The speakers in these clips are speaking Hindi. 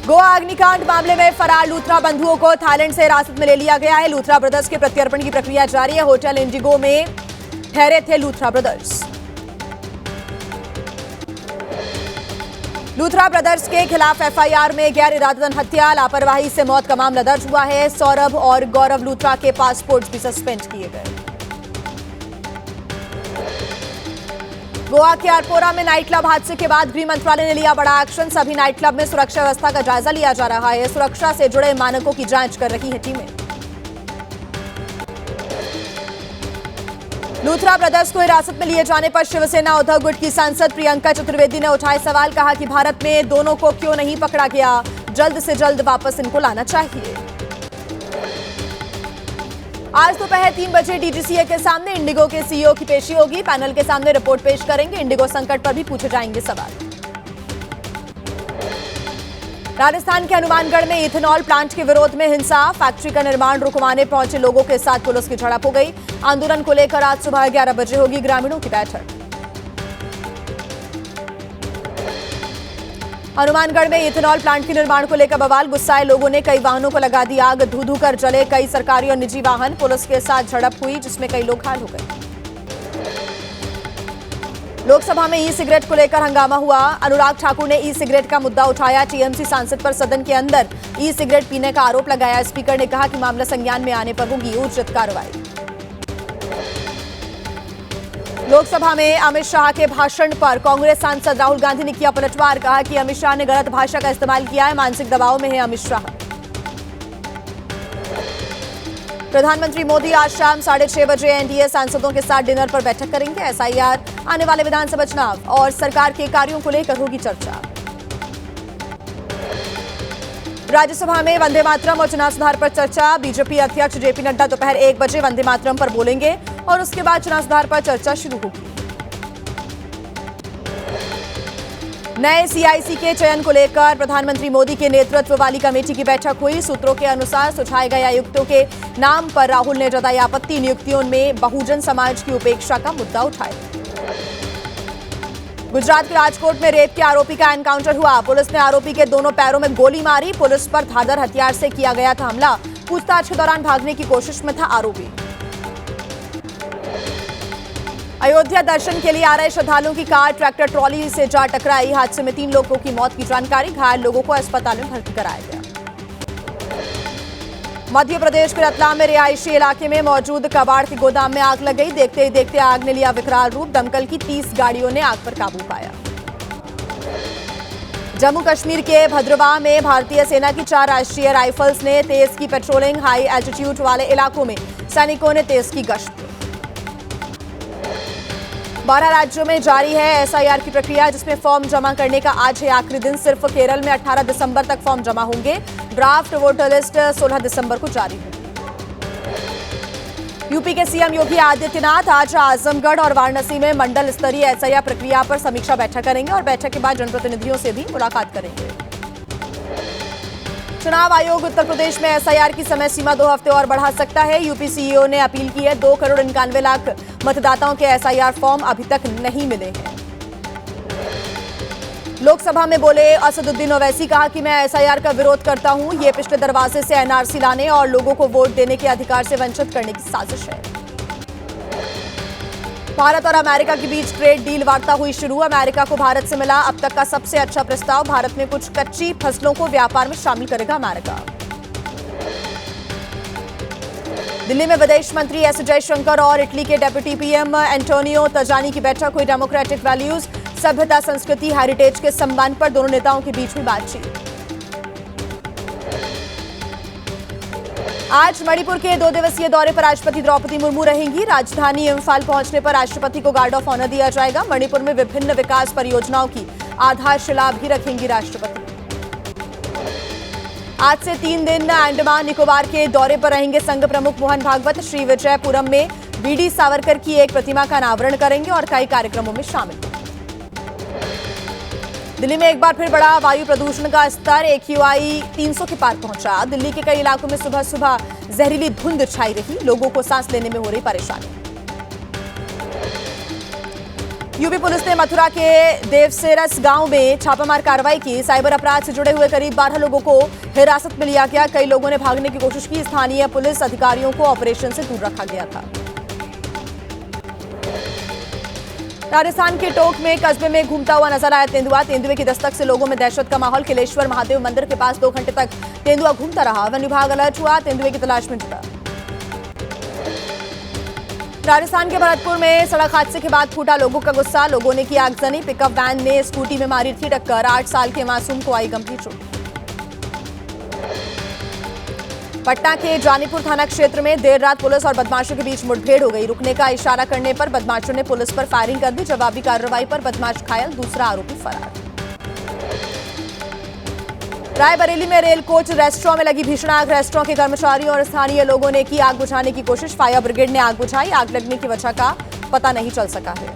गोवा अग्निकांड मामले में फरार लूथरा बंधुओं को थाईलैंड से हिरासत में ले लिया गया है। लूथरा ब्रदर्स के प्रत्यर्पण की प्रक्रिया जारी है। होटल इंडिगो में ठहरे थे लूथरा ब्रदर्स। लूथरा ब्रदर्स के खिलाफ एफआईआर में गैर इरादतन हत्या, लापरवाही से मौत का मामला दर्ज हुआ है। सौरभ और गौरव लूथरा के पासपोर्ट भी सस्पेंड किए गए। गोवा के आरपोरा में नाइट क्लब हादसे के बाद गृह मंत्रालय ने लिया बड़ा एक्शन। सभी नाइट क्लब में सुरक्षा व्यवस्था का जायजा लिया जा रहा है। सुरक्षा से जुड़े मानकों की जांच कर रही है टीमें। लूथरा ब्रदर्स को हिरासत में लिए जाने पर शिवसेना उद्धव गुट की सांसद प्रियंका चतुर्वेदी ने उठाए सवाल। कहा कि भारत में दोनों को क्यों नहीं पकड़ा गया, जल्द से जल्द वापस इनको लाना चाहिए। आज दोपहर 3 बजे डीजीसीए के सामने इंडिगो के सीईओ की पेशी होगी। पैनल के सामने रिपोर्ट पेश करेंगे। इंडिगो संकट पर भी पूछे जाएंगे सवाल। राजस्थान के हनुमानगढ़ में इथेनॉल प्लांट के विरोध में हिंसा, फैक्ट्री का निर्माण रुकवाने पहुंचे लोगों के साथ पुलिस की झड़प हो गई। आंदोलन को लेकर आज सुबह 11 बजे होगी ग्रामीणों की बैठक। हनुमानगढ़ में इथेनॉल प्लांट के निर्माण को लेकर बवाल, गुस्साए लोगों ने कई वाहनों को लगा दी आग। धू धू कर जले कई सरकारी और निजी वाहन। पुलिस के साथ झड़प हुई जिसमें कई लोग घायल हो गए। लोकसभा में ई सिगरेट को लेकर हंगामा हुआ। अनुराग ठाकुर ने ई सिगरेट का मुद्दा उठाया। टीएमसी सांसद पर सदन के अंदर ई सिगरेट पीने का आरोप लगाया। स्पीकर ने कहा कि मामला संज्ञान में आने पर होगी उचित कार्रवाई। लोकसभा में अमित शाह के भाषण पर कांग्रेस सांसद राहुल गांधी ने किया पलटवार। कहा कि अमित शाह ने गलत भाषा का इस्तेमाल किया है, मानसिक दबाव में है अमित शाह। प्रधानमंत्री मोदी आज शाम 6:30 बजे एनडीए सांसदों के साथ डिनर पर बैठक करेंगे। एसआईआर, आने वाले विधानसभा चुनाव और सरकार के कार्यों को लेकर होगी चर्चा। राज्यसभा में वंदे मातरम और चुनाव सुधार पर चर्चा। बीजेपी अध्यक्ष जेपी नड्डा दोपहर 1 बजे वंदे मातरम पर बोलेंगे और उसके बाद चुनाव सुधार पर चर्चा शुरू होगी। नए सीआईसी के चयन को लेकर प्रधानमंत्री मोदी के नेतृत्व वाली कमेटी की बैठक हुई। सूत्रों के अनुसार सुझाए गए आयुक्तों के नाम पर राहुल ने जताई आपत्ति। नियुक्तियों में बहुजन समाज की उपेक्षा का मुद्दा उठाया। गुजरात के राजकोट में रेप के आरोपी का एनकाउंटर हुआ। पुलिस ने आरोपी के दोनों पैरों में गोली मारी। पुलिस पर धारदार हथियार से किया गया था हमला। पूछताछ के दौरान भागने की कोशिश में था आरोपी। अयोध्या दर्शन के लिए आ रहे श्रद्धालुओं की कार ट्रैक्टर ट्रॉली से जा टकराई। हादसे में 3 लोगों की मौत की जानकारी। घायल लोगों को अस्पताल में भर्ती कराया गया। मध्य प्रदेश के रतलाम में रिहायशी इलाके में मौजूद कबाड़ के गोदाम में आग लग गई। देखते ही देखते आग ने लिया विकराल रूप। दमकल की 30 गाड़ियों ने आग पर काबू पाया। जम्मू कश्मीर के भद्रवाह में भारतीय सेना की 4 राष्ट्रीय राइफल्स ने तेज की पेट्रोलिंग। हाई एल्टीट्यूड वाले इलाकों में सैनिकों ने तेज की गश्त। 12 राज्यों में जारी है एसआईआर की प्रक्रिया, जिसमें फॉर्म जमा करने का आज है आखिरी दिन। सिर्फ केरल में 18 दिसंबर तक फॉर्म जमा होंगे। ड्राफ्ट वोटर लिस्ट 16 दिसंबर को जारी होगी। यूपी के सीएम योगी आदित्यनाथ आज आजमगढ़ और वाराणसी में मंडल स्तरीय एसआईआर प्रक्रिया पर समीक्षा बैठक करेंगे और बैठक के बाद जनप्रतिनिधियों से भी मुलाकात करेंगे। चुनाव आयोग उत्तर प्रदेश में एसआईआर की समय सीमा 2 हफ्ते और बढ़ा सकता है। यूपी सीईओ ने अपील की है। 2,91,00,000 मतदाताओं के एसआईआर फॉर्म अभी तक नहीं मिले हैं। लोकसभा में बोले असदुद्दीन ओवैसी। कहा कि मैं एसआईआर का विरोध करता हूं। ये पिछले दरवाजे से एनआरसी लाने और लोगों को वोट देने के अधिकार से वंचित करने की साजिश है। भारत और अमेरिका के बीच ट्रेड डील वार्ता हुई शुरू। अमेरिका को भारत से मिला अब तक का सबसे अच्छा प्रस्ताव। भारत में कुछ कच्ची फसलों को व्यापार में शामिल करेगा अमेरिका। दिल्ली में विदेश मंत्री एस जयशंकर और इटली के डेप्यूटी पीएम एंटोनियो तजानी की बैठक हुई। डेमोक्रेटिक वैल्यूज, सभ्यता, संस्कृति, हेरिटेज के संबंध पर दोनों नेताओं के बीच हुई बातचीत। आज मणिपुर के 2 दिवसीय दौरे पर राष्ट्रपति द्रौपदी मुर्मू रहेंगी। राजधानी इम्फाल पहुंचने पर राष्ट्रपति को गार्ड ऑफ ऑनर दिया जाएगा। मणिपुर में विभिन्न विकास परियोजनाओं की आधारशिला भी रखेंगी राष्ट्रपति। आज से 3 दिन अंडमान निकोबार के दौरे पर रहेंगे संघ प्रमुख मोहन भागवत। श्री विजयपुरम में वीडी सावरकर की एक प्रतिमा का अनावरण करेंगे और कई कार्यक्रमों में शामिल होंगे। दिल्ली में एक बार फिर बढ़ा वायु प्रदूषण का स्तर। AQI 300 के पार पहुंचा। दिल्ली के कई इलाकों में सुबह सुबह जहरीली धुंध छाई रही। लोगों को सांस लेने में हो रही परेशानी। यूपी पुलिस ने मथुरा के देवसेरस गांव में छापामार कार्रवाई की। साइबर अपराध से जुड़े हुए करीब 12 लोगों को हिरासत में लिया गया। कई लोगों ने भागने की कोशिश की। स्थानीय पुलिस अधिकारियों को ऑपरेशन से दूर रखा गया था। राजस्थान के टोंक में कस्बे में घूमता हुआ नजर आया तेंदुआ। तेंदुए की दस्तक से लोगों में दहशत का माहौल। किलेश्वर महादेव मंदिर के पास 2 घंटे तक तेंदुआ घूमता रहा। वन विभाग अलर्ट हुआ, तेंदुए की तलाश में जुटा। राजस्थान के भरतपुर में सड़क हादसे के बाद फूटा लोगों का गुस्सा। लोगों ने की आगजनी। पिकअप वैन ने स्कूटी में मारी थी टक्कर। 8 साल के मासूम को आई गंभीर चोट। पटना के जानीपुर थाना क्षेत्र में देर रात पुलिस और बदमाशों के बीच मुठभेड़ हो गई। रुकने का इशारा करने पर बदमाशों ने पुलिस पर फायरिंग कर दी। जवाबी कार्रवाई पर बदमाश घायल, दूसरा आरोपी फरार। रायबरेली में रेल कोच रेस्टोरेंट में लगी भीषण आग। रेस्टोरेंट के कर्मचारियों और स्थानीय लोगों ने की आग बुझाने की कोशिश। फायर ब्रिगेड ने आग बुझाई। आग लगने की वजह का पता नहीं चल सका है।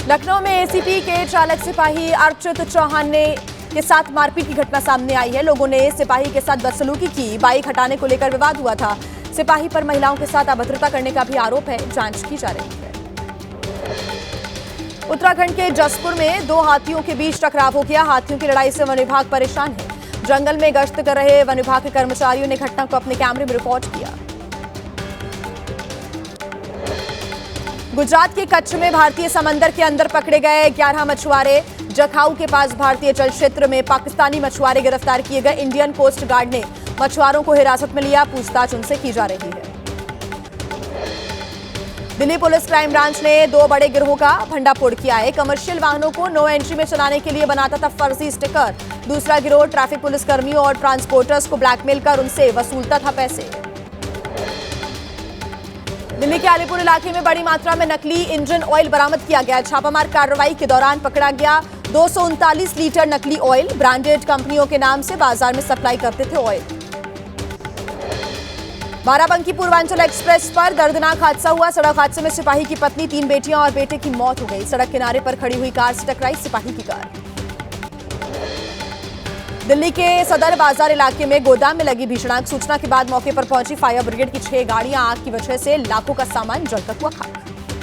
लखनऊ में एसीपी के चालक सिपाही अर्चित चौहान के साथ मारपीट की घटना सामने आई है। लोगों ने सिपाही के साथ बदसलूकी की। बाइक हटाने को लेकर विवाद हुआ था। सिपाही पर महिलाओं के साथ अभद्रता करने का भी आरोप है। जांच की जा रही है। उत्तराखंड के जसपुर में 2 हाथियों के बीच टकराव हो गया। हाथियों की लड़ाई से वन विभाग परेशान है। जंगल में गश्त कर रहे वन विभाग के कर्मचारियों ने घटना को अपने कैमरे में रिकॉर्ड किया। गुजरात के कच्छ में भारतीय समंदर के अंदर पकड़े गए 11 मछुआरे। जखाऊ के पास भारतीय जल क्षेत्र में पाकिस्तानी मछुआरे गिरफ्तार किए गए। इंडियन कोस्ट गार्ड ने मछुआरों को हिरासत में लिया। पूछताछ उनसे की जा रही है। दिल्ली पुलिस क्राइम ब्रांच ने 2 बड़े गिरोहों का भंडाफोड़ किया है। कमर्शियल वाहनों को नो एंट्री में चलाने के लिए बनाता था फर्जी स्टिकर। दूसरा गिरोह ट्रैफिक पुलिस कर्मियों और ट्रांसपोर्टर्स को ब्लैकमेल कर उनसे वसूलता था पैसे। दिल्ली के अलीपुर इलाके में बड़ी मात्रा में नकली इंजन ऑयल बरामद किया गया। छापामार कार्रवाई के दौरान पकड़ा गया 239 लीटर नकली ऑयल। ब्रांडेड कंपनियों के नाम से बाजार में सप्लाई करते थे ऑयल। बाराबंकी पूर्वांचल एक्सप्रेस पर दर्दनाक हादसा हुआ। सड़क हादसे में सिपाही की पत्नी, 3 बेटियां और बेटे की मौत हो गई। सड़क किनारे पर खड़ी हुई कार से टकराई सिपाही की कार। दिल्ली के सदर बाजार इलाके में गोदाम में लगी भीषण आग। सूचना के बाद मौके पर पहुंची फायर ब्रिगेड की 6 गाड़ियां। आग की वजह से लाखों का सामान जलकर हुआ खाक।